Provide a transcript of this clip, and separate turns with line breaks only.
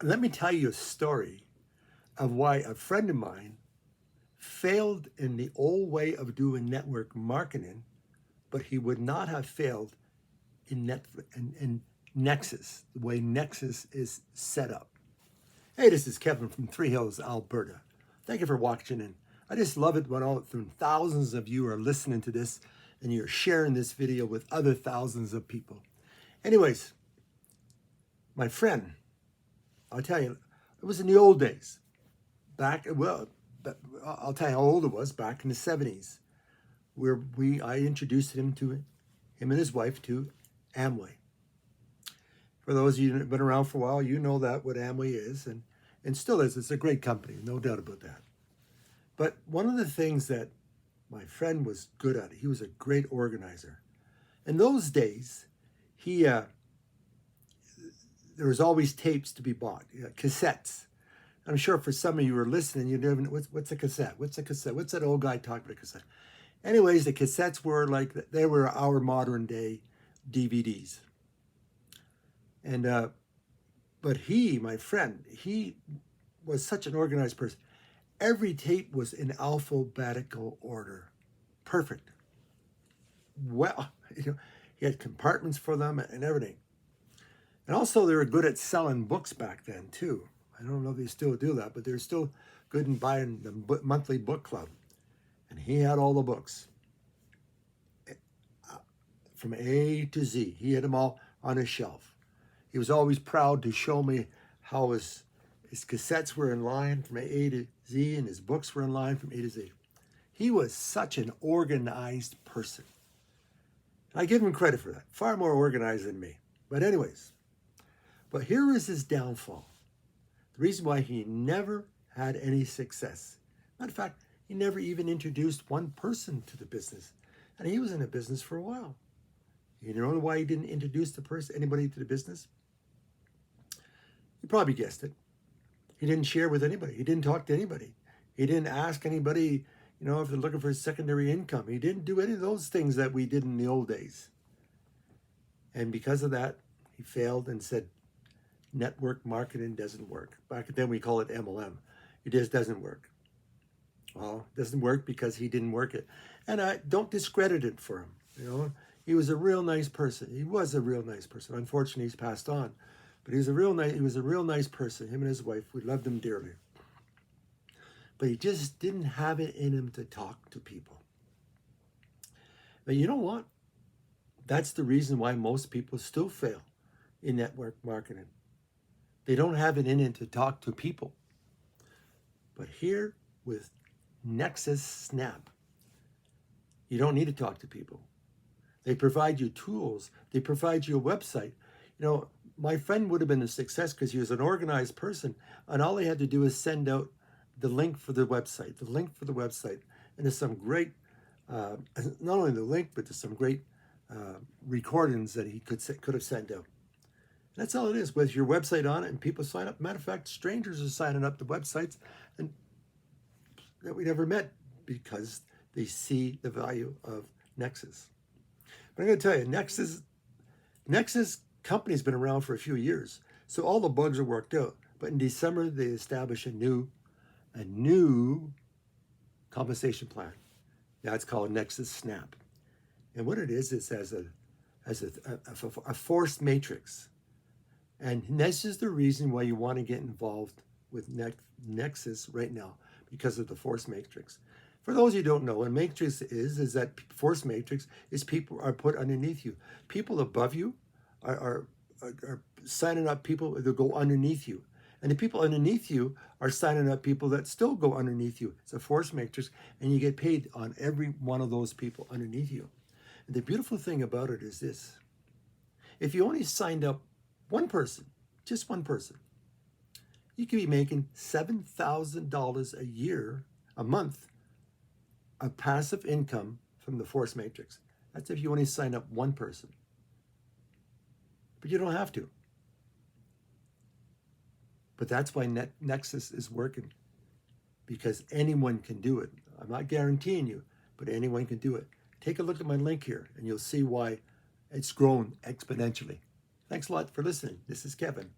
Let me tell you a story of why a friend of mine failed in the old way of doing network marketing, but he would not have failed in Nexus, the way Nexus is set up. Hey, this is Kevin from Three Hills, Alberta. Thank you for watching, and I just love it when thousands of you are listening to this and you're sharing this video with other thousands of people. Anyways, my friend, I'll tell you, it was in the old days. I'll tell you how old it was, back in the 70s, where I introduced him and his wife to Amway. For those of you that have been around for a while, you know that what Amway is, and still is. It's a great company, no doubt about that. But one of the things that my friend was good at, he was a great organizer. In those days, there was always tapes to be bought, cassettes. I'm sure for some of you who are listening, you never know what's a cassette. What's a cassette? What's that old guy talking about a cassette? Anyways, the cassettes were they were our modern day DVDs. And but my friend, he was such an organized person. Every tape was in alphabetical order, perfect. Well, he had compartments for them and everything. And also, they were good at selling books back then too. I don't know if they still do that, but they're still good in buying the monthly book club. And he had all the books from A to Z. He had them all on his shelf. He was always proud to show me how his cassettes were in line from A to Z and his books were in line from A to Z. He was such an organized person. I give him credit for that. Far more organized than me. But anyways, but here is his downfall. The reason why he never had any success. Matter of fact, he never even introduced one person to the business. And he was in the business for a while. You know why he didn't introduce anybody to the business? You probably guessed it. He didn't share with anybody. He didn't talk to anybody. He didn't ask anybody, if they're looking for secondary income. He didn't do any of those things that we did in the old days. And because of that, he failed and said, network marketing doesn't work. Back then we call it MLM. It just doesn't work. Well, it doesn't work because he didn't work it. And I don't discredit it for him. He was a real nice person. He was a real nice person. Unfortunately, he's passed on. But he was a real nice person. Him and his wife, we loved him dearly. But he just didn't have it in him to talk to people. But you know what? That's the reason why most people still fail in network marketing. They don't have it in it to talk to people. But here with Nexus Snap, you don't need to talk to people. They provide you tools. They provide you a website. My friend would have been a success because he was an organized person, and all he had to do is send out the link for the website, and there's some great, not only the link, but there's some great recordings that he could have sent out. That's all it is, with your website on it, and people sign up. Matter of fact, strangers are signing up to websites and that we never met because they see the value of Nexus. But I'm going to tell you, Nexus company's been around for a few years, so all the bugs are worked out. But in December, they established a new compensation plan. That's called Nexus Snap, and what it is as a force matrix. And this is the reason why you want to get involved with Nexus right now, because of the force matrix. For those who don't know, what matrix is that force matrix is people are put underneath you. People above you are signing up people that go underneath you. And the people underneath you are signing up people that still go underneath you. It's a force matrix, and you get paid on every one of those people underneath you. And the beautiful thing about it is this. If you only signed up one person, just one person, you could be making $7,000 a month of passive income from the force matrix. That's if you only sign up one person. But you don't have to. But that's why Nexus is working, because anyone can do it. I'm not guaranteeing you, but anyone can do it. Take a look at my link here, and you'll see why it's grown exponentially. Thanks a lot for listening. This is Kevin.